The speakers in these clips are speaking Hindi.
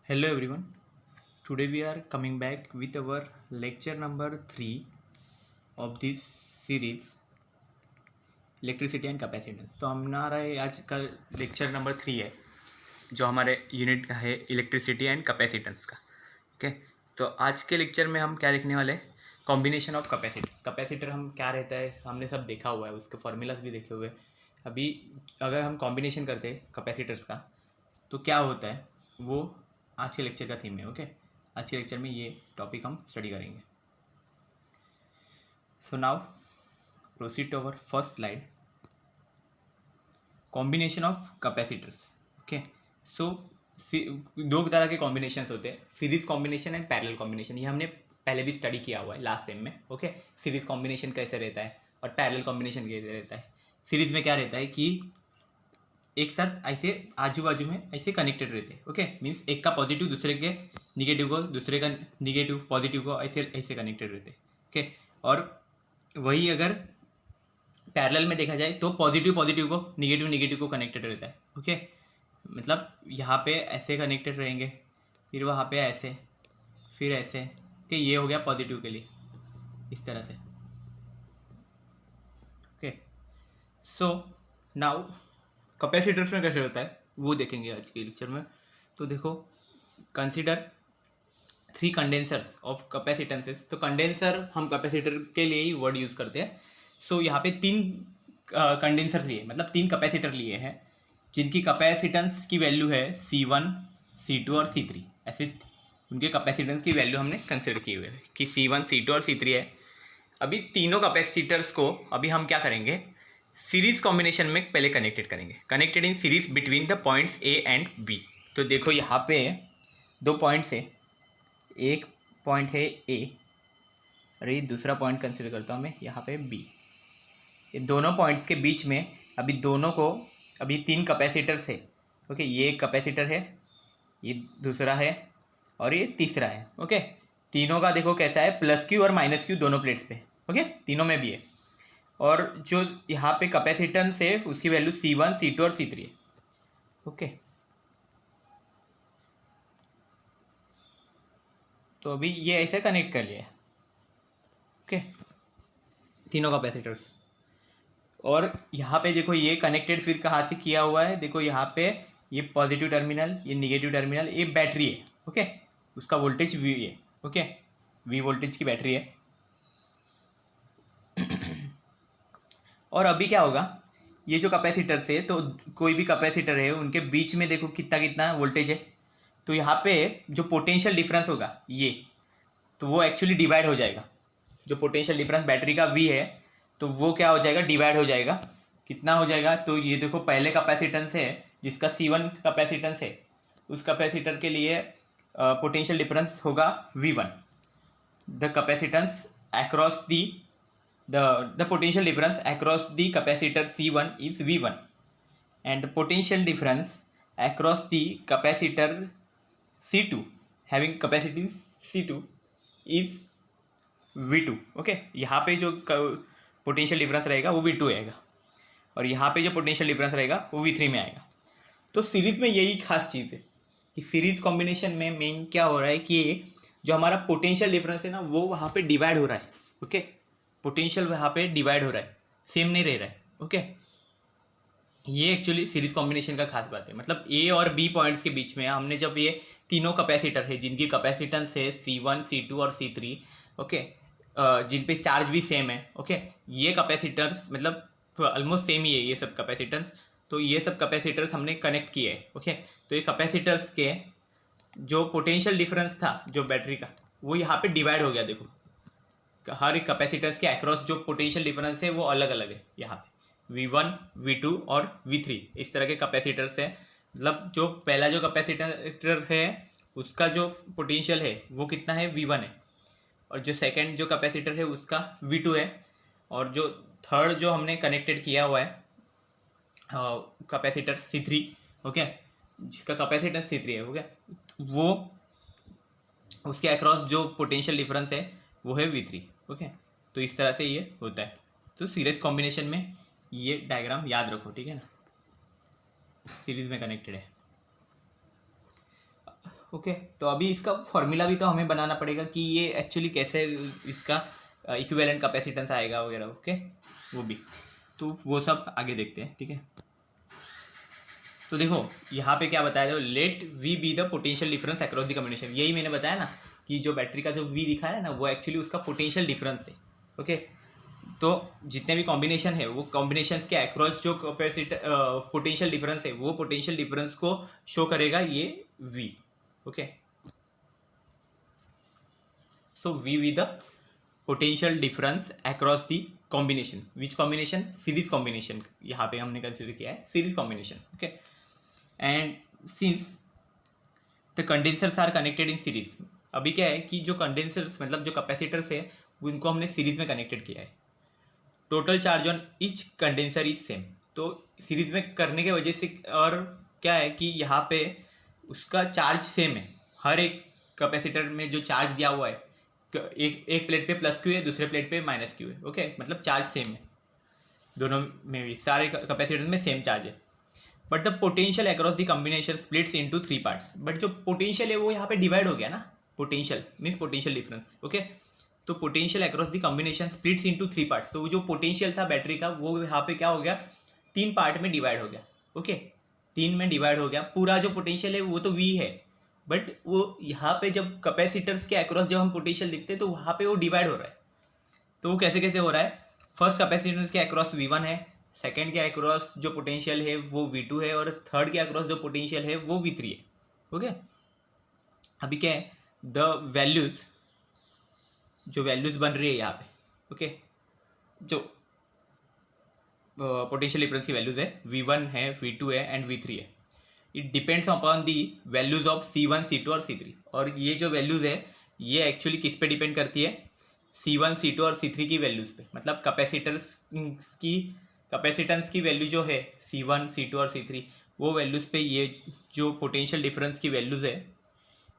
Hello everyone. Today we are coming back with our lecture number 3 of this series electricity and capacitance. तो हमारा आज का लेक्चर नंबर 3 है जो हमारे यूनिट का है इलेक्ट्रिसिटी एंड कैपेसिटेंस का। ओके, तो आज के लेक्चर में हम क्या देखने वाले हैं, कॉम्बिनेशन ऑफ कैपेसिटर्स। कैपेसिटर हम क्या रहता है हमने सब देखा हुआ है, उसके फॉर्मूलाज भी देखे हुए हैं। अभी अगर हम कॉम्बिनेशन करते हैं कैपेसिटर्स का तो क्या होता है वो आज के लेक्चर का थीम है। ओके, आज के लेक्चर में ये टॉपिक हम स्टडी करेंगे। So now proceed to our first slide, combination of capacitors. Okay, so दो तरह के कॉम्बिनेशंस होते हैं, series combination and parallel combination. ये हमने पहले भी स्टडी किया हुआ है लास्ट सेम में। ओके, सीरीज कॉम्बिनेशन कैसे रहता है और पैरेलल कॉम्बिनेशन कैसे रहता है। सीरीज में क्या रहता है कि एक साथ ऐसे आजू बाजू में ऐसे कनेक्टेड रहते हैं। ओके, मीन्स एक का पॉजिटिव दूसरे के निगेटिव को, दूसरे का निगेटिव पॉजिटिव को ऐसे ऐसे कनेक्टेड रहते हैं। ओके, और वही अगर पैरेलल में देखा जाए तो पॉजिटिव पॉजिटिव को, निगेटिव निगेटिव को कनेक्टेड रहता है। ओके, मतलब यहाँ पे ऐसे कनेक्टेड रहेंगे, फिर वहाँ पे ऐसे, फिर ऐसे, कि ये हो गया पॉजिटिव के लिए इस तरह से। ओके, सो नाउ कैपेसिटर्स में कैसे होता है वो देखेंगे आज के लेक्चर में। तो देखो, कंसीडर 3 कंडेंसर्स ऑफ कैपेसिटेंसेस। तो कंडेंसर हम कैपेसिटर के लिए ही वर्ड यूज़ करते हैं। सो यहाँ पे 3 कंडेंसर लिए, मतलब 3 कैपेसिटर लिए हैं जिनकी कैपेसिटेंस की वैल्यू है C1, C2 और C3। ऐसे उनके कैपेसिटेंस की वैल्यू हमने कंसिडर की हुई है कि C1, C2 और C3 है। अभी तीनों कैपेसिटर्स को अभी हम क्या करेंगे, सीरीज कॉम्बिनेशन में पहले कनेक्टेड करेंगे, connected in series between the points A and B. तो देखो यहाँ पे 2 पॉइंट्स है, एक पॉइंट है ए और ये दूसरा पॉइंट कंसिडर करता हूँ मैं यहाँ पे बी। ये दोनों पॉइंट्स के बीच में अभी दोनों को अभी 3 कैपेसिटर्स है। ओके, ये एक कैपेसिटर है, ये दूसरा है और ये तीसरा है। ओके, तीनों का देखो कैसा है, प्लस क्यू और माइनस क्यू दोनों प्लेट्स पे। ओके, तीनों में भी है। और जो यहाँ पे कैपेसिटेंस है उसकी वैल्यू C1, C2 और C3 है। ओके, तो अभी ये ऐसे कनेक्ट कर लिया। ओके, तीनों कैपेसिटर्स। और यहाँ पे देखो ये कनेक्टेड फिर कहाँ से किया हुआ है, देखो यहाँ पे ये पॉजिटिव टर्मिनल, ये निगेटिव टर्मिनल, ये बैटरी है। ओके, उसका वोल्टेज V है। ओके, V वोल्टेज की बैटरी है। और अभी क्या होगा, ये जो कैपेसिटर्स है, तो कोई भी कैपेसिटर है उनके बीच में देखो कितना कितना वोल्टेज है। तो यहाँ पे जो पोटेंशियल डिफरेंस होगा ये, तो वो एक्चुअली डिवाइड हो जाएगा। जो पोटेंशियल डिफरेंस बैटरी का V है तो वो क्या हो जाएगा, डिवाइड हो जाएगा। कितना हो जाएगा, तो ये देखो पहले कैपेसिटेंस है जिसका C1 कैपेसिटेंस है, उस कैपेसिटर के लिए पोटेंशियल डिफरेंस होगा V1। The capacitance across the potential difference across the capacitor C1 is V1 and the potential difference across the capacitor C2 having capacity C2 is V2। Okay, यहाँ पे जो पोटेंशियल डिफरेंस रहेगा वो V2 आएगा और यहाँ पे जो पोटेंशियल डिफरेंस रहेगा वो V3 में आएगा। तो सीरीज में यही खास चीज़ है कि सीरीज कॉम्बिनेशन में मेन क्या हो रहा है कि जो हमारा पोटेंशियल डिफरेंस है ना वो वहाँ पे डिवाइड हो रहा है। ओके, पोटेंशियल वहाँ पे डिवाइड हो रहा है, सेम नहीं रह रहा है। ओके, ये एक्चुअली सीरीज कॉम्बिनेशन का खास बात है। मतलब ए और बी पॉइंट्स के बीच में हमने जब ये तीनों कैपेसिटर है जिनकी कैपेसिटेंस है C1, C2 और C3, ओके, जिन पे चार्ज भी सेम है। ओके, ये कैपेसिटर्स मतलब ऑलमोस्ट सेम ही है ये सब कैपेसिटेंस। तो ये सब कैपेसिटर्स हमने कनेक्ट किए हैं। ओके, तो ये कैपेसिटर्स के जो पोटेंशियल डिफरेंस था जो बैटरी का, वो यहाँ पे डिवाइड हो गया। देखो हर एक कैपेसिटेंस के अक्रॉस जो पोटेंशियल डिफरेंस है वो अलग अलग है। यहाँ पे V1, V2 और V3 इस तरह के कैपेसिटर्स है। मतलब जो पहला जो कैपेसिटर है उसका जो पोटेंशियल है वो कितना है, V1 है। और जो सेकंड जो कैपेसिटर है उसका V2 है। और जो थर्ड जो हमने कनेक्टेड किया हुआ है कैपेसिटर C3, ओके, जिसका कैपेसिटेंस C3 है, ओके, वो उसके अक्रॉस जो पोटेंशियल डिफरेंस है वो है V3। ओके, तो इस तरह से ये होता है। तो सीरीज कॉम्बिनेशन में ये डायग्राम याद रखो, ठीक है ना, सीरीज में कनेक्टेड है। ओके, तो अभी इसका फॉर्मूला भी तो हमें बनाना पड़ेगा कि ये एक्चुअली कैसे इसका इक्विवेलेंट कैपेसिटेंस आएगा वगैरह। ओके, वो भी तो वो सब आगे देखते हैं, ठीक है। तो देखो यहाँ पे क्या बताया, जो let V be the potential difference across the combination, यही मैंने बताया ना कि जो बैटरी का जो वी दिखा है ना वो एक्चुअली उसका पोटेंशियल डिफरेंस है। ओके, तो जितने भी कॉम्बिनेशन है वो कॉम्बिनेशंस के अक्रॉस जो कैपेसिटर पोटेंशियल डिफरेंस है वो पोटेंशियल डिफरेंस को शो करेगा ये V. Okay, so V V the potential difference across the combination, which combination, series combination यहाँ पे हमने कंसिडर किया है, series combination. Okay, and since the condensers are connected in series, अभी क्या है कि जो कंडेंसर्स मतलब जो कैपेसिटर्स है उनको हमने सीरीज में कनेक्टेड किया है। Total charge on each condenser is same, तो सीरीज में करने की वजह से और क्या है कि यहाँ पे उसका चार्ज सेम है, हर एक कैपेसिटर में जो चार्ज दिया हुआ है, एक प्लेट पे प्लस क्यू है, दूसरे प्लेट पे माइनस क्यू है। ओके, मतलब चार्ज सेम है दोनों में भी, सारे कैपेसिटर में सेम चार्ज है। But the potential across the combination splits into 3 parts, but जो पोटेंशियल है वो यहाँ पे डिवाइड हो गया ना, potential means potential difference. Okay, तो potential across the combination splits into 3 parts, तो जो पोटेंशियल था बैटरी का वो यहाँ पे क्या हो गया, 3 पार्ट में डिवाइड हो गया। ओके, 3 में डिवाइड हो गया, पूरा जो पोटेंशियल है वो तो वी है, बट वो यहाँ पे जब कैपेसिटर्स के अक्रॉस जब हम पोटेंशियल लिखते हैं तो वहाँ पे वो डिवाइड हो रहा है। तो वो कैसे कैसे हो रहा है, फर्स्ट कैपेसिटेंस के अक्रॉस V1 है, सेकंड के अक्रॉस जो पोटेंशियल है वो V2 है, और थर्ड के अक्रॉस जो पोटेंशियल है वो V3 है। ओके, अभी क्या है, द वैल्यूज, जो वैल्यूज बन रही है यहाँ पे, ओके, जो पोटेंशियल डिफरेंस की वैल्यूज है V1 है, V2 है एंड V3 है, it depends upon the values of C1, C2 और C3। और ये जो वैल्यूज है ये एक्चुअली किस पे डिपेंड करती है, C1, C2 और C3 की वैल्यूज़ पे, मतलब कैपेसिटेंस की वैल्यू जो है C1, C2 और C3, वो वैल्यूज़ पे ये जो पोटेंशियल डिफरेंस की वैल्यूज़ है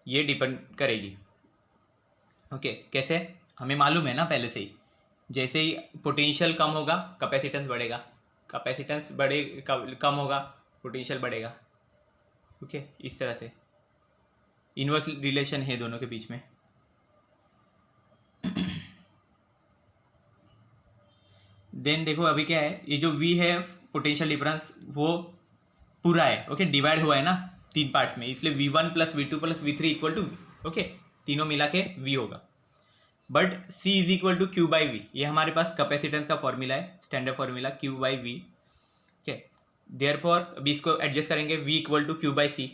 ये डिपेंड करेगी। ओके, कैसे, हमें मालूम है ना पहले से ही, जैसे ही पोटेंशियल कम होगा कैपेसिटेंस बढ़ेगा, कैपेसिटेंस कम होगा पोटेंशियल बढ़ेगा। ओके, इस तरह से इन्वर्स रिलेशन है दोनों के बीच में। देन देखो अभी क्या है, ये जो V है पोटेंशियल डिफरेंस वो पूरा है। ओके, डिवाइड हुआ है ना 3 पार्ट्स में, इसलिए V1 plus V2 plus V3 equal to V। Okay, तीनों मिला के V होगा। But C is equal to Q by V, ये हमारे पास कैपेसिटेंस का फॉर्मूला है, standard formula Q by V। Okay, therefore अभी इसको एडजस्ट करेंगे, V equal to Q by C।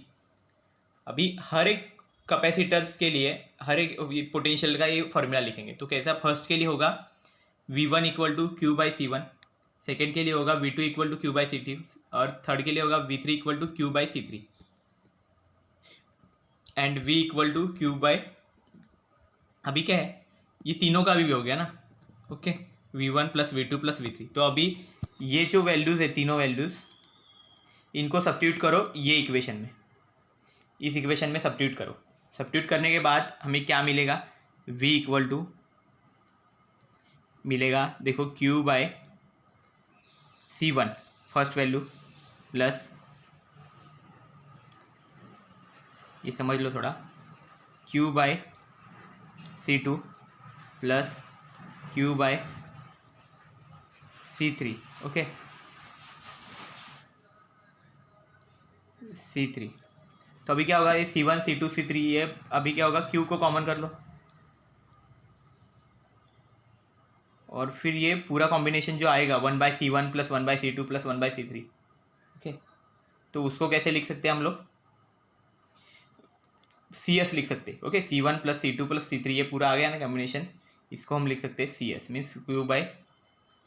अभी हर एक कैपेसिटर्स के लिए हर एक पोटेंशियल का ये फॉर्मूला लिखेंगे, तो कैसा, फर्स्ट के लिए होगा V1 equal to Q by C1, second के लिए होगा V2 equal to Q by C2, और थर्ड के लिए होगा V3 equal to Q by C3 and V equal to Q by, अभी क्या है ये तीनों का भी हो गया ना। Okay, V1 plus V2 plus V3, तो अभी ये जो वैल्यूज़ है तीनों वैल्यूज़ इनको सब्स्टिट्यूट करो ये इक्वेशन में, इस इक्वेशन में सब्स्टिट्यूट करो। सब्स्टिट्यूट करने के बाद हमें क्या मिलेगा, V इक्वल टू मिलेगा, देखो Q by C1 first value plus, ये समझ लो थोड़ा, Q by C2 plus Q by C3। Okay, C3, तो अभी क्या होगा, ये C1 C2 C3, ये अभी क्या होगा, Q को कॉमन कर लो और फिर ये पूरा कॉम्बिनेशन जो आएगा 1/C1 plus 1/C2 plus 1/C3। Okay, तो उसको कैसे लिख सकते हैं हम लोग, CS लिख सकते हैं। Okay, C1 plus C2 plus C3, ये पूरा आ गया ना कॉम्बिनेशन, इसको हम लिख सकते हैं CS means Q by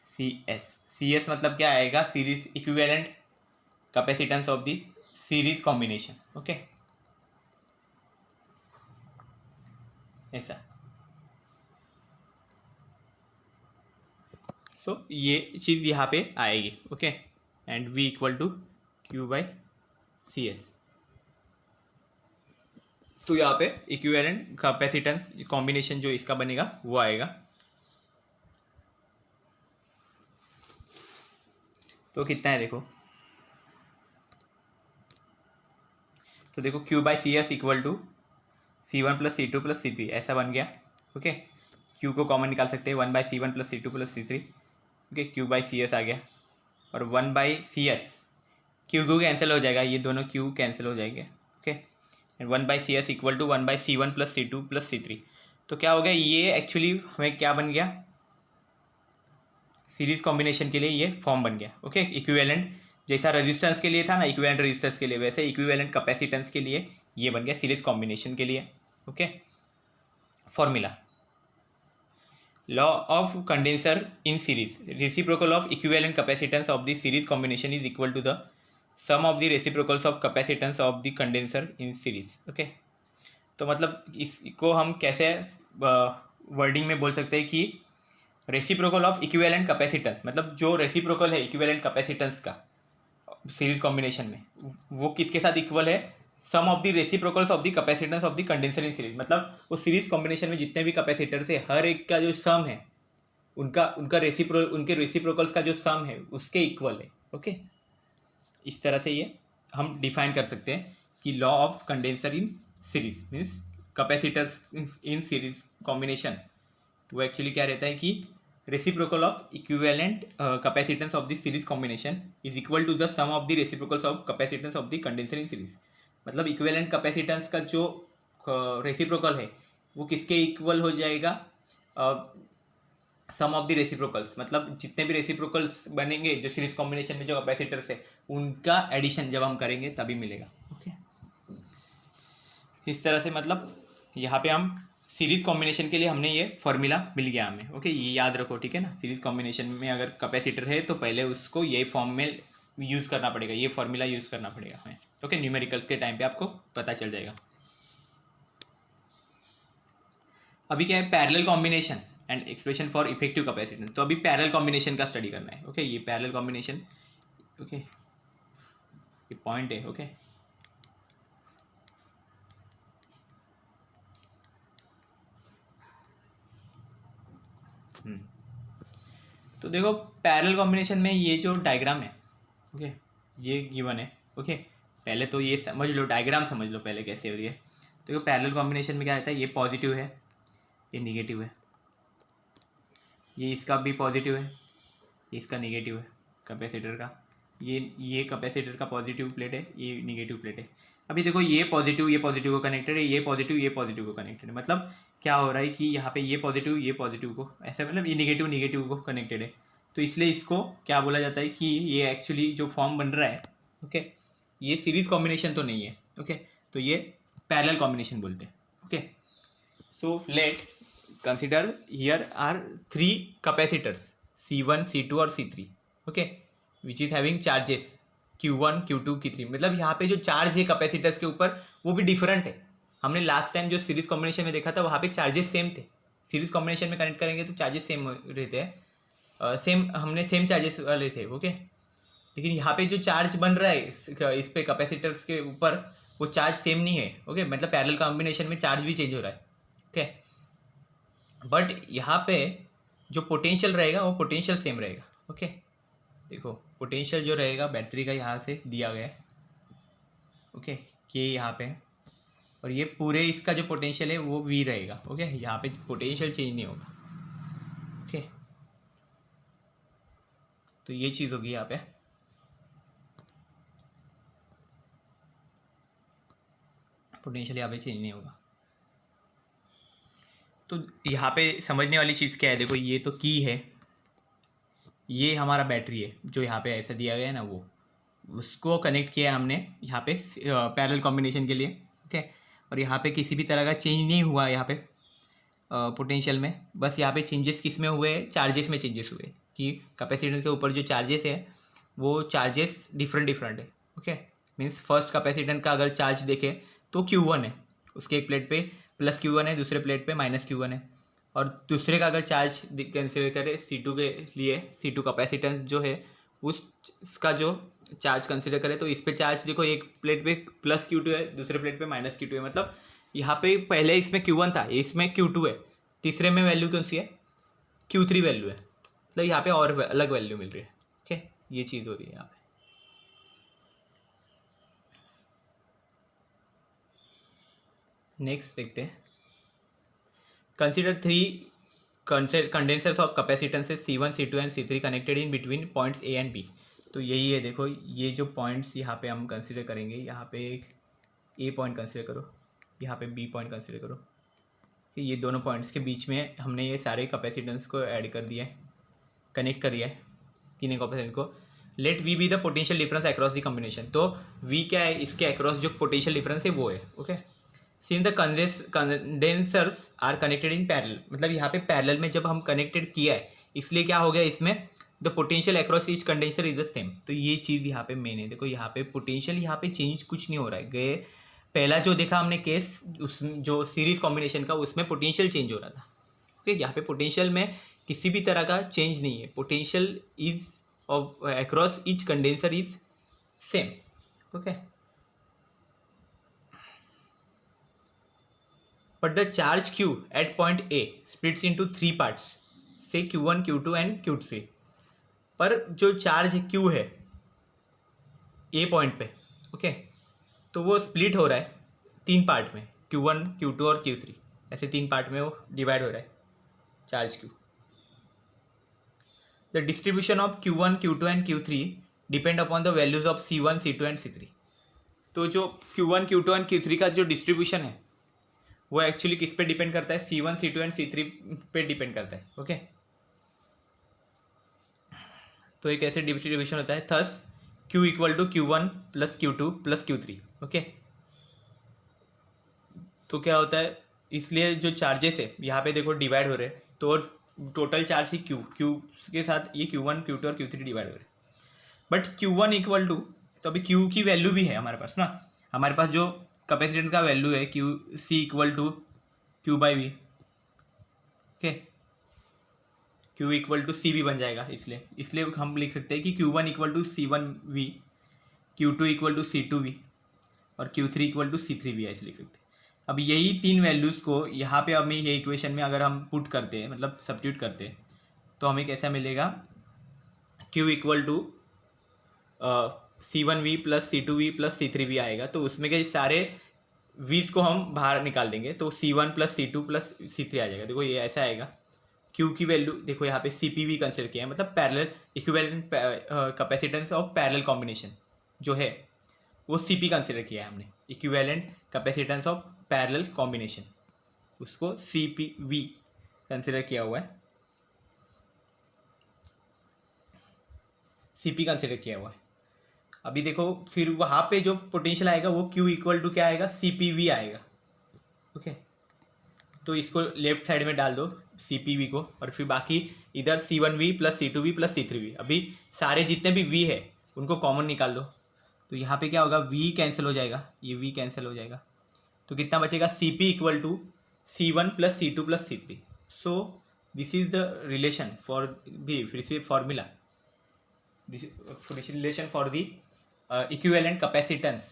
CS। CS मतलब क्या आएगा, series equivalent capacitance of the series combination. Okay, ऐसा, सो ये चीज़ यहाँ पे आएगी। Okay, and V equal to Q by CS, तो यहाँ पे इक्विवेलेंट कैपेसिटेंस कॉम्बिनेशन जो इसका बनेगा वो आएगा। तो कितना है देखो, तो देखो Q by CS equal to C1 + C2 + C3 ऐसा बन गया। ओके, Q को कॉमन निकाल सकते हैं, 1/C1 + C2 + C3। Okay, Q/CS आ गया, और 1/CS Q कैंसिल हो जाएगा, ये दोनों Q कैंसिल हो जाएंगे। Okay, and 1/CS equal to 1/C1 + C2 + C3। तो क्या हो गया, ये एक्चुअली हमें क्या बन गया, सीरीज कॉम्बिनेशन के लिए ये फॉर्म बन गया। ओके, इक्विवेलेंट, जैसा रेजिस्टेंस के लिए था ना इक्विवेलेंट रेजिस्टेंस के लिए, वैसे इक्विवेलेंट कैपेसिटेंस के लिए ये बन गया सीरीज कॉम्बिनेशन के लिए। Okay, formula, law of condenser in series, reciprocal of equivalent capacitance of the series combination is equal to the sum of the reciprocals of capacitance of the condenser in series. Okay, तो मतलब इसको हम कैसे वर्डिंग में बोल सकते हैं कि रेसिप्रोकल ऑफ इक्विवेलेंट कैपेसिटेंस, मतलब जो रेसिप्रोकल है इक्विवेलेंट कैपेसिटेंस का सीरीज कॉम्बिनेशन में, वो किसके साथ इक्वल है, sum of the reciprocals of the capacitance of the condenser in series. मतलब उस सीरीज कॉम्बिनेशन में जितने भी कैपेसिटर्स है, हर एक का जो सम है, उनके रेसिप्रोकल्स का जो सम है उसके इक्वल है। ओके, इस तरह से ये हम डिफाइन कर सकते हैं कि law of condenser in series means capacitors in series combination, वो एक्चुअली क्या रहता है कि reciprocal of equivalent capacitance of the series combination is equal to the sum of the reciprocals of capacitance of the condenser in series. मतलब इक्विवेलेंट कैपेसिटेंस का जो रेसिप्रोकल है वो किसके इक्वल हो जाएगा, सम ऑफ द रेसिप्रोकल्स, मतलब जितने भी रेसिप्रोकल्स बनेंगे जो सीरीज कॉम्बिनेशन में जो कैपेसिटर्स है उनका एडिशन जब हम करेंगे तभी मिलेगा। ओके, इस तरह से मतलब यहाँ पे हम सीरीज कॉम्बिनेशन के लिए हमने ये फॉर्मूला मिल गया हमें। ओके, ये याद रखो, ठीक है ना। सीरीज कॉम्बिनेशन में अगर कैपेसिटर है तो पहले उसको ये फॉर्म में यूज़ करना पड़ेगा, ये फॉर्मूला यूज़ करना पड़ेगा हमें। ओके, न्यूमेरिकल्स के टाइम पे आपको पता चल जाएगा। अभी क्या है, parallel combination and expression for effective capacitance. तो अभी पैरेलल कॉम्बिनेशन का स्टडी करना है। ओके, ये पैरेलल कॉम्बिनेशन, ओके, ये पॉइंट है। ओके, तो देखो पैरेलल कॉम्बिनेशन में ये जो डायग्राम है, ओके, ये गिवन है। ओके, पहले तो ये समझ लो, डायग्राम समझ लो पहले कैसे हो रही है। तो देखो पैरेलल कॉम्बिनेशन में क्या रहता है, ये पॉजिटिव है, ये निगेटिव है, ये इसका भी पॉजिटिव है, ये इसका निगेटिव है कैपेसिटर का, ये कैपेसिटर का पॉजिटिव प्लेट है, ये निगेटिव प्लेट है। अभी देखो ये पॉजिटिव को कनेक्टेड है, ये पॉजिटिव को कनेक्टेड है। मतलब क्या हो रहा है कि यहाँ पे ये पॉजिटिव को ऐसे, मतलब ये निगेटिव को कनेक्टेड है। तो इसलिए इसको क्या बोला जाता है कि ये एक्चुअली जो फॉर्म बन रहा है, ओके, ये सीरीज कॉम्बिनेशन तो नहीं है। ओके, तो ये पैरेलल कॉम्बिनेशन बोलते हैं। Okay, so let consider here are 3 capacitors C1, C2 और C3। Okay, which is having charges Q1, Q2, Q3। मतलब यहाँ पे जो चार्ज है कैपेसिटर्स के ऊपर वो भी डिफरेंट है। हमने लास्ट टाइम जो सीरीज कॉम्बिनेशन में देखा था वहाँ पे चार्जेस सेम थे। सीरीज कॉम्बिनेशन में कनेक्ट करेंगे तो चार्जेस सेम रहते हैं, हमने सेम चार्जेस वाले थे। ओके, लेकिन यहाँ पे जो चार्ज बन रहा है इस पे कैपेसिटर्स के ऊपर, वो चार्ज सेम नहीं है। ओके, मतलब पैरेलल कॉम्बिनेशन में चार्ज भी चेंज हो रहा है। ओके, बट यहाँ पे जो पोटेंशियल रहेगा वो पोटेंशियल सेम रहेगा। ओके, देखो पोटेंशियल जो रहेगा बैटरी का यहाँ से दिया गया है। ओके, के यहाँ पे, और ये पूरे इसका जो पोटेंशियल है वो V रहेगा। ओके, यहाँ पे पोटेंशियल चेंज नहीं होगा। ओके, तो ये चीज़ होगी यहाँ पे, पोटेंशियल यहाँ पे चेंज नहीं होगा। तो यहाँ पे समझने वाली चीज़ क्या है, देखो ये तो की है, ये हमारा बैटरी है जो यहाँ पे ऐसा दिया गया है ना, वो उसको कनेक्ट किया है हमने यहाँ पे पैरेलल कॉम्बिनेशन के लिए। ओके, और यहाँ पे किसी भी तरह का चेंज नहीं हुआ यहाँ पे पोटेंशियल में। बस यहाँ पे चेंजेस किस में हुए, चार्जेस में चेंजेस हुए कि कैपेसिटेंस के ऊपर जो चार्जेस है वो चार्जेस डिफरेंट है। ओके, मीन्स फर्स्ट कैपेसिटेंस का अगर चार्ज देखें तो Q1 है, उसके एक प्लेट पे प्लस Q1 है, दूसरे प्लेट पे माइनस Q1 है। और दूसरे का अगर चार्ज कंसिडर करें C2 के लिए, C2 कैपेसिटेंस जो है उसका जो चार्ज कंसिडर करें तो इस पे चार्ज देखो, एक प्लेट पे प्लस Q2 है, दूसरे प्लेट पे माइनस Q2 है। मतलब यहाँ पे पहले इसमें Q1 था, इसमें Q2 है, तीसरे में वैल्यू कौन सी है, Q3 वैल्यू है। मतलब यहाँ पे और अलग वैल्यू मिल रही है। ओके, ये चीज़ हो रही है यहाँ पे। नेक्स्ट देखते हैं, consider 3 condensers of capacitances C1 C2 and C3 connected in between points A and B। तो यही है, देखो ये जो पॉइंट्स यहाँ पे हम कंसिडर करेंगे, यहाँ पे एक A पॉइंट कंसिडर करो, यहाँ पे B पॉइंट कंसिडर करो कि ये दोनों पॉइंट्स के बीच में हमने ये सारे कैपेसिटेंस को ऐड कर दिया है, कनेक्ट कर दिया है तीनों कैपेसिटेंस को। Let V be the potential difference across the combination. तो V क्या है, इसके अक्रॉस जो पोटेंशियल डिफरेंस है वो है। Okay, since the condensers are connected in parallel, मतलब यहाँ पे पैरेलल में जब हम कनेक्टेड किया है इसलिए क्या हो गया इसमें, the potential across each condenser is the same. तो ये चीज़ यहाँ पे मेन है। देखो यहाँ पे पोटेंशियल यहाँ पे चेंज कुछ नहीं हो रहा है। गए पहला जो देखा हमने केस उस जो सीरीज कॉम्बिनेशन का, उसमें पोटेंशियल चेंज हो रहा था। ओके, यहाँ पे पोटेंशियल में किसी भी तरह का चेंज नहीं है, potential is of across each condenser is same. Okay, but the charge q at point A splits into 3 parts, say q1 q2 and q3। पर जो चार्ज q है A पॉइंट पे, ओके, तो वो स्प्लिट हो रहा है 3 पार्ट में, q1 q2 और q3, ऐसे 3 पार्ट में वो डिवाइड हो रहा है charge q। The distribution of q1 q2 and q3 depend upon the values of c1 c2 and c3। तो जो q1 q2 एंड q3 का जो डिस्ट्रीब्यूशन है वो एक्चुअली किस पे डिपेंड करता है, C1 C2 एंड C3 पे डिपेंड करता है। ओके, तो एक ऐसे डिस्ट्रीब्यूशन होता है, thus Q equal to Q1 plus Q2 plus Q3। Okay, तो क्या होता है, इसलिए जो चार्जेस है यहाँ पे देखो डिवाइड हो रहे हैं, तो टोटल चार्ज ही Q के साथ ये Q1 Q2 और Q3 डिवाइड हो रहे हैं। बट Q1 इक्वल टू, तो अभी Q की वैल्यू भी है हमारे पास ना, हमारे पास जो कैपेसिटेंस का वैल्यू है Q C equal to Q by V. Okay, Q equal to C भी बन जाएगा, इसलिए हम लिख सकते हैं कि Q1 equal to C1V, Q2 equal to C2V और Q3 इक्वल टू C3V, ऐसे लिख सकते हैं। अब यही 3 वैल्यूज़ को यहाँ पे हमें ये इक्वेशन में अगर हम पुट करते हैं, मतलब सब्स्टिट्यूट करते हैं, तो हमें कैसा मिलेगा, Q equal to C1V plus C2V plus C3V आएगा। तो उसमें के सारे V's को हम बाहर निकाल देंगे, तो C1 plus C2 plus C3 आ जाएगा। देखो ये ऐसा आएगा। Q की वैल्यू देखो यहाँ पे CPV कंसिडर किया है, मतलब parallel equivalent capacitance of parallel combination जो है वो CP कंसिडर किया है हमने, equivalent capacitance of parallel combination, उसको CPV कंसिडर किया हुआ है, CP कंसिडर किया हुआ है। अभी देखो फिर वहाँ पे जो पोटेंशियल आएगा वो Q इक्वल टू क्या आएगा, CPV आएगा। ओके, तो इसको लेफ्ट साइड में डाल दो CPV को, और फिर बाकी इधर C1V plus C2V plus C3V। अभी सारे जितने भी V है उनको कॉमन निकाल दो, तो यहाँ पे क्या होगा, V कैंसिल हो जाएगा, ये V कैंसिल हो जाएगा, तो कितना बचेगा, CP equal to C1 plus C2 plus C3। So this is the relation for the, फिर से formula, this relation for the equivalent capacitance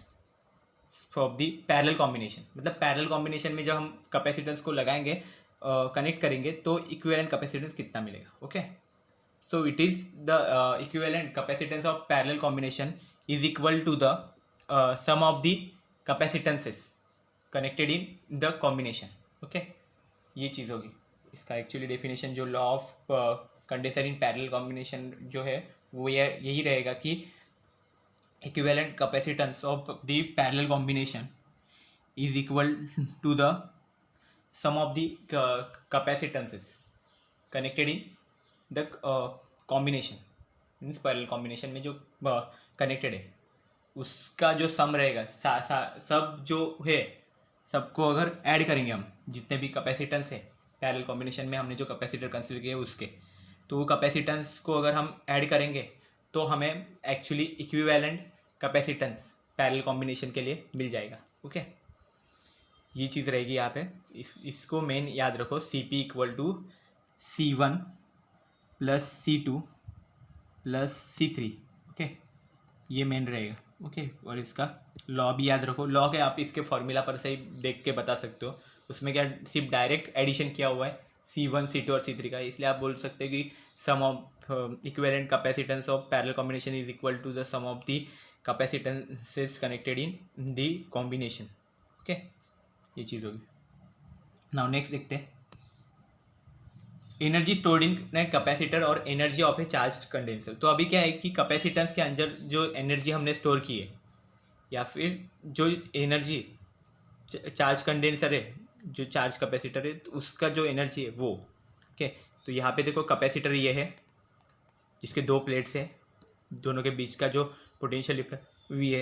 for the parallel combination. मतलब पैरेलल कॉम्बिनेशन में जब हम कैपेसिटेंस को लगाएंगे, कनेक्ट करेंगे, तो इक्विवेलेंट कैपेसिटेंस कितना मिलेगा। Okay, so it is the equivalent capacitance of parallel combination is equal to the sum of the capacitances connected in the combination. Okay, ये चीज़ होगी इसका एक्चुअली डेफिनेशन। जो law of condenser in parallel combination जो है वो यही रहेगा कि equivalent capacitance of the parallel combination is equal to the sum of the capacitances connected in the combination, means parallel combination में जो connected है उसका जो सम रहेगा, सब जो है सबको अगर ऐड करेंगे हम, जितने भी कैपेसिटेंस है पैरेलल कॉम्बिनेशन में हमने जो कैपेसिटर कंसिडर किए उसके, तो वो कैपेसिटेंस को अगर हम ऐड करेंगे तो हमें actually equivalent capacitance parallel combination के लिए मिल जाएगा। ओके, ये चीज़ रहेगी यहाँ पे, इसको मेन याद रखो, CP equal to C1 plus C2 plus C3। Okay, ये मेन रहेगा। ओके, और इसका लॉ भी याद रखो, लॉ के आप इसके फॉर्मूला पर से ही देख के बता सकते हो, उसमें क्या सिर्फ डायरेक्ट एडिशन किया हुआ है C1 C2 और C3 का, इसलिए आप बोल सकते हैं कि sum of equivalent capacitance of parallel combination is equal to the sum of the capacitances connected in the combination. Okay, ये चीज़ होगी। नाउ नेक्स्ट देखते हैं एनर्जी स्टोर्ड इन कैपेसिटर और energy of a charge condenser. तो अभी क्या है कि कैपेसिटेंस के अंदर जो एनर्जी हमने स्टोर की है या फिर जो एनर्जी चार्ज कंडेंसर है, जो चार्ज कैपेसिटर है, तो उसका जो एनर्जी है वो ओके। तो यहाँ पे देखो कैपेसिटर ये है जिसके दो प्लेट्स है, दोनों के बीच का जो पोटेंशियल डिफरेंस वी है,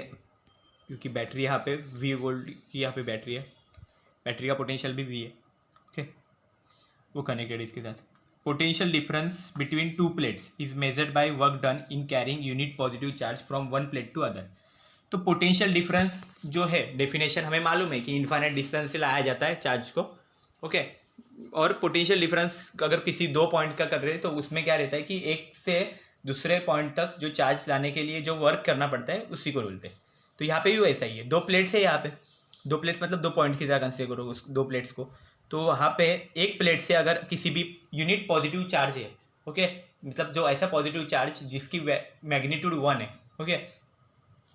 क्योंकि बैटरी यहाँ पे वी वोल्ट की यहाँ पे बैटरी है, बैटरी का पोटेंशियल भी वी है ओके, वो कनेक्टेड है इसके साथ। Potential difference between two plates is measured by work done in carrying unit positive charge from one plate to other. तो पोटेंशियल डिफरेंस जो है डेफिनेशन हमें मालूम है कि इन्फाइनाइट डिस्टेंस से लाया जाता है चार्ज को ओके। और पोटेंशियल डिफरेंस अगर किसी दो पॉइंट का कर रहे हैं तो उसमें क्या रहता है कि एक से दूसरे पॉइंट तक जो चार्ज लाने के लिए जो वर्क करना पड़ता है उसी को बोलते हैं। तो यहाँ पे भी वैसा ही है, दो प्लेट्स है यहाँ पे, दो प्लेट्स मतलब दो पॉइंट की तरह कंसिडर करो उस दो प्लेट्स को। तो वहाँ पे एक प्लेट से अगर किसी भी यूनिट पॉजिटिव चार्ज है ओके, मतलब जो ऐसा पॉजिटिव चार्ज जिसकी मैग्नीट्यूड 1 है ओके,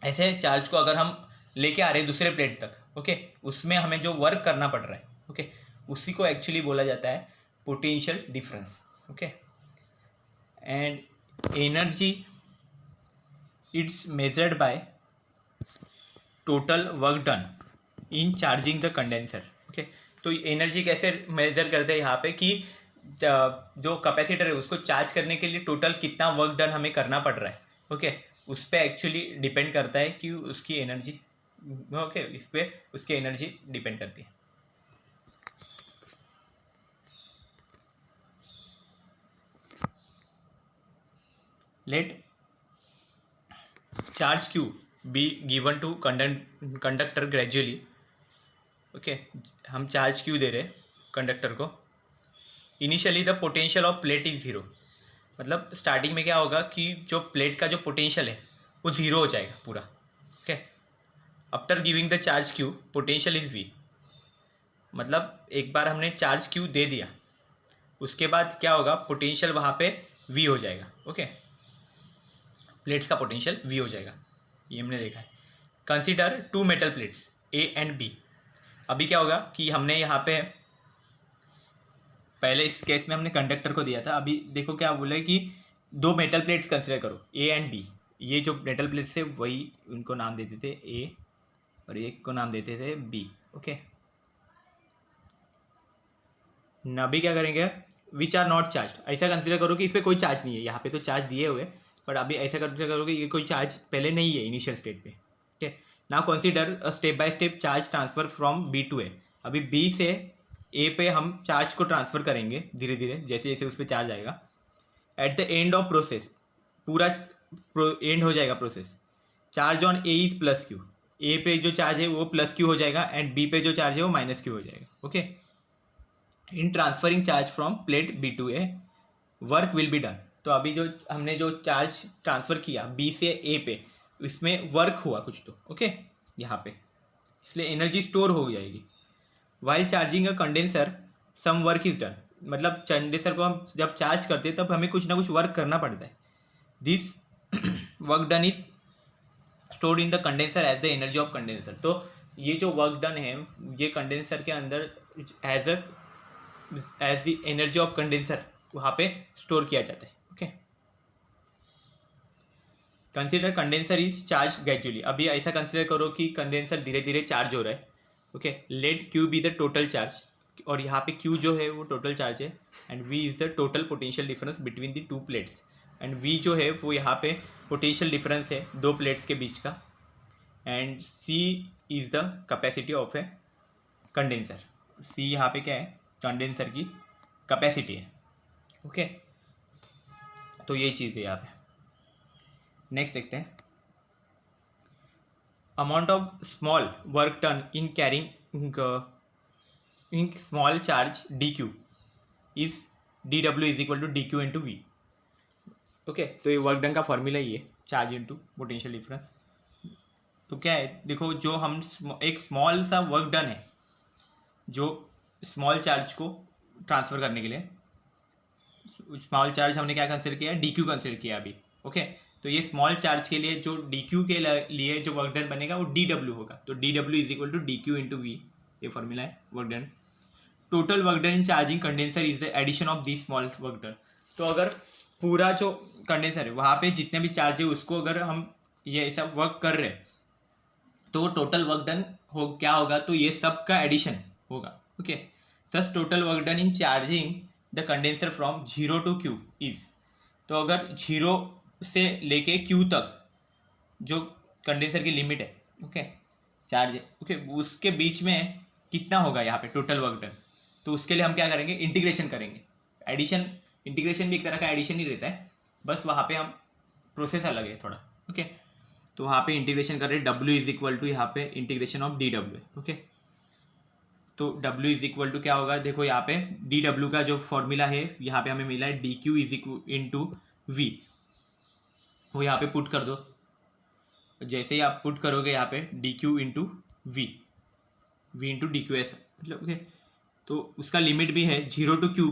ऐसे चार्ज को अगर हम लेके आ रहे हैं दूसरे प्लेट तक ओके, उसमें हमें जो वर्क करना पड़ रहा है ओके, उसी को एक्चुअली बोला जाता है potential difference okay. And energy it's measured by total work done in charging the condenser okay. तो एनर्जी कैसे मेजर करते हैं यहाँ पे कि जो कैपेसिटर है उसको चार्ज करने के लिए टोटल कितना वर्क डन हमें करना पड़ रहा है ओके, उस पर एक्चुअली डिपेंड करता है कि उसकी एनर्जी ओके, इस पर उसकी एनर्जी डिपेंड करती है। Let charge Q be given to conductor gradually okay, हम चार्ज क्यू दे रहे कंडक्टर को। Initially the potential of plate is zero, मतलब स्टार्टिंग में क्या होगा कि जो प्लेट का जो पोटेंशियल है वो ज़ीरो हो जाएगा पूरा okay. After giving the charge Q potential is V, मतलब एक बार हमने चार्ज क्यू दे दिया उसके बाद क्या होगा, पोटेंशियल वहाँ पे वी हो जाएगा ओके, प्लेट्स का पोटेंशियल वी हो जाएगा, ये हमने देखा है। Consider two metal plates A and B. अभी क्या होगा कि हमने यहाँ पे पहले इस केस में हमने कंडक्टर को दिया था, अभी देखो क्या बोले कि दो मेटल प्लेट्स कंसीडर करो ए एंड बी। ये जो मेटल प्लेट्स है वही उनको नाम देते थे ए और एक को नाम देते थे बी ओके। ना अभी क्या करेंगे, विच आर नॉट चार्ज, ऐसा कंसीडर करो कि इस पर कोई चार्ज नहीं है, यहाँ पे तो चार्ज दिए हुए बट अभी ऐसा कंसीडर करो कि ये कोई चार्ज पहले नहीं है इनिशियल स्टेट पे okay. Now consider a step by step charge transfer from B to A. अभी बी से ए पे हम चार्ज को ट्रांसफ़र करेंगे धीरे धीरे, जैसे जैसे उस पर चार्ज आएगा। At the end of process, पूरा एंड हो जाएगा process, charge on A is plus Q, A पे जो चार्ज है वो प्लस क्यू हो जाएगा एंड बी पे जो चार्ज है वो माइनस क्यू हो जाएगा okay. In transferring charge from plate B to A work will be done. तो अभी जो हमने जो चार्ज ट्रांसफ़र किया बी से ए पे, इसमें वर्क हुआ कुछ तो ओके यहाँ पे, इसलिए एनर्जी स्टोर हो जाएगी। While charging a condenser some work is done, मतलब कंडेंसर को हम जब चार्ज करते हैं तब हमें कुछ ना कुछ वर्क करना पड़ता है। This work done is stored in the condenser as the energy of condenser. तो ये जो वर्क डन है ये कंडेंसर के अंदर as the energy of condenser वहाँ पे स्टोर किया जाता है okay. Consider condenser is charge gradually. अभी ऐसा कंसिडर करो कि कंडेंसर धीरे धीरे चार्ज हो रहा है okay. Let Q be the total charge, और यहाँ पे क्यू जो है वो टोटल चार्ज है and V is the total potential difference between the two plates, and V जो है वो यहाँ पे पोटेंशियल डिफरेंस है दो प्लेट्स के बीच का, and C is the capacity of a condenser. C यहाँ पे क्या है, कंडेंसर की कैपेसिटी है ओके। तो ये चीज़ है यहाँ पे। नेक्स्ट देखते हैं, amount of small work done in carrying in small charge dq is dw is equal to dq into v okay. तो ये वर्क डन का फॉर्मूला ही है, चार्ज इनटू पोटेंशियल डिफरेंस। तो क्या है देखो, जो हम एक स्मॉल सा वर्क डन है जो स्मॉल चार्ज को ट्रांसफ़र करने के लिए, स्मॉल चार्ज हमने क्या कंसिडर किया, डी क्यू कंसिडर किया अभी ओके। तो ये स्मॉल चार्ज के लिए जो डी क्यू के लिए जो वर्क डन बनेगा वो डी डब्ल्यू होगा। तो D W is equal to D Q into V ये फॉर्मूला है work done. Total work done in charging condenser is the addition of this small work done. तो अगर पूरा जो कंडेंसर है वहाँ पे जितने भी चार्ज है उसको अगर हम ये ऐसा वर्क कर रहे हैं तो टोटल वर्क डन हो क्या होगा, तो ये सब का एडिशन होगा। Okay, thus total work done in charging the condenser from 0 to Q is, तो अगर 0 से लेके Q तक जो कंडेंसर की लिमिट है, ओके चार्ज है, ओके उसके बीच में कितना होगा यहाँ पे टोटल वर्क डन। तो उसके लिए हम क्या करेंगे, इंटीग्रेशन करेंगे। एडिशन, इंटीग्रेशन भी एक तरह का एडिशन ही रहता है, बस वहाँ पे हम प्रोसेस अलग है थोड़ा। ओके, तो वहाँ पे इंटीग्रेशन कर रहे हैं, W इज इक्वल टू यहाँ पे इंटीग्रेशन ऑफ DW। ओके, तो W इज इक्वल टू क्या होगा, देखो यहाँ पे DW का जो फॉर्मूला है यहाँ पे हमें मिला है DQ is equal into V, वो यहाँ पे पुट कर दो। जैसे ही आप पुट करोगे यहाँ पे DQ into V into DQ ऐसा मतलब। ओके, तो उसका लिमिट भी है 0 to Q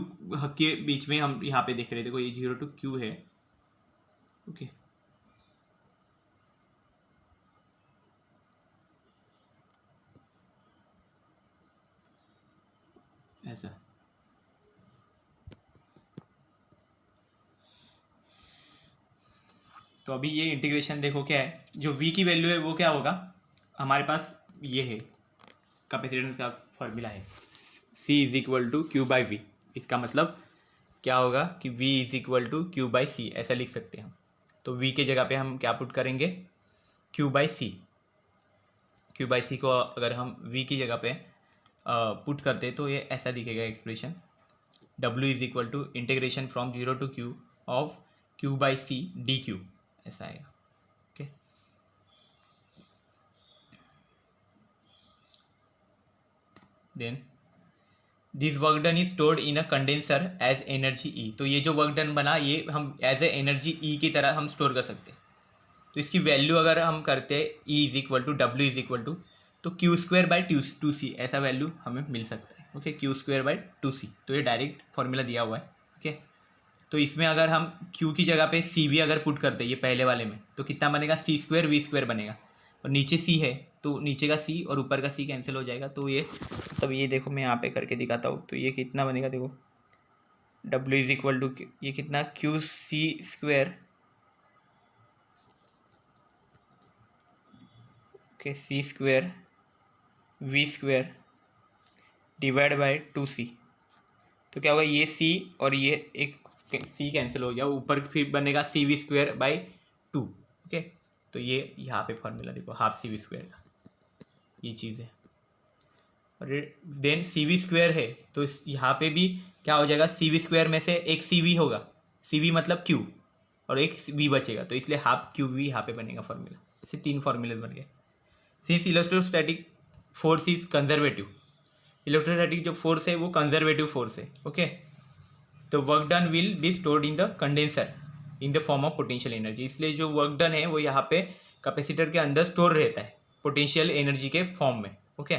के बीच में, हम यहाँ पे देख रहे थे, देखो ये 0 to Q है। ओके, ऐसा। तो अभी ये इंटीग्रेशन देखो क्या है, जो V की वैल्यू है वो क्या होगा, हमारे पास ये है कैपेसिटेंस का फॉर्मूला है C is equal to Q by V। इसका मतलब क्या होगा कि V is equal to Q by C, ऐसा लिख सकते हैं हम। तो V के जगह पे हम क्या पुट करेंगे, Q by C। Q by C को अगर हम V की जगह पे पुट करते तो ये ऐसा दिखेगा expression, W is equal to integration from 0 to Q of Q by C DQ, ऐसा आएगा। Okay, then this work done is stored in a condenser as energy E। तो ये जो वर्क डन बना ये हम एज ए एनर्जी E की तरह हम स्टोर कर सकते हैं। तो इसकी वैल्यू अगर हम करते E is equal to W is equal to तो Q स्क्वायर बाई 2C ऐसा वैल्यू हमें मिल सकता है। Okay, Q square by 2C, तो ये डायरेक्ट फॉर्मूला दिया हुआ है। ओके, तो इसमें अगर हम Q की जगह पे C भी अगर पुट करते हैं ये पहले वाले में, तो कितना बनेगा, C स्क्वायर V स्क्वायर बनेगा, और नीचे C है तो नीचे का C और ऊपर का C कैंसिल हो जाएगा। तो ये मतलब ये देखो मैं यहाँ पे करके दिखाता हूँ, तो ये कितना बनेगा, देखो W इज इक्वल टू ये कितना QC square, okay C square V square divide by 2C। तो क्या होगा, ये C और ये एक C कैंसिल हो गया, ऊपर फिर बनेगा CV स्क्वायर बाई 2। ओके, तो ये यहाँ पे फॉर्मूला देखो हाफ CV स्क्वायर का, ये चीज़ है। और देन CV स्क्वायर है तो यहाँ पे भी क्या हो जाएगा, CV स्क्वायर में से एक CV होगा, CV मतलब Q, और एक V बचेगा, तो इसलिए हाफ QV यहाँ पे बनेगा फॉर्मूला। ऐसे 3 फॉर्मूले बन गए। Since electrostatic force is conservative, electrostatic जो फोर्स है वो कंजर्वेटिव फोर्स है। ओके, तो work done will be stored in the condenser in the form of potential energy, इसलिए जो वर्क डन है वो यहाँ पे कैपेसिटर के अंदर स्टोर रहता है पोटेंशियल एनर्जी के फॉर्म में। Okay,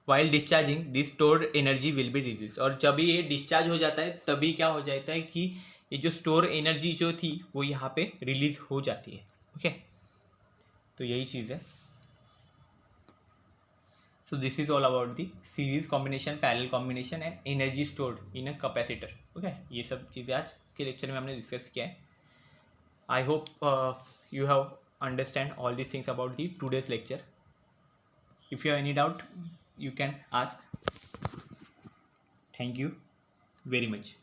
while discharging this stored energy will be reduce, और जब ये डिस्चार्ज हो जाता है तभी क्या हो जाता है कि ये जो स्टोर एनर्जी जो थी वो यहाँ पे रिलीज हो जाती है। ओके, तो यही चीज़ है। So this is all about the series combination, parallel combination and energy stored in a capacitor. Okay, ये सब चीज़ें आज के लेक्चर में हमने डिस्कस किया है। I hope you have understand all these things about the today's lecture. If you have any doubt, you can ask. Thank you very much.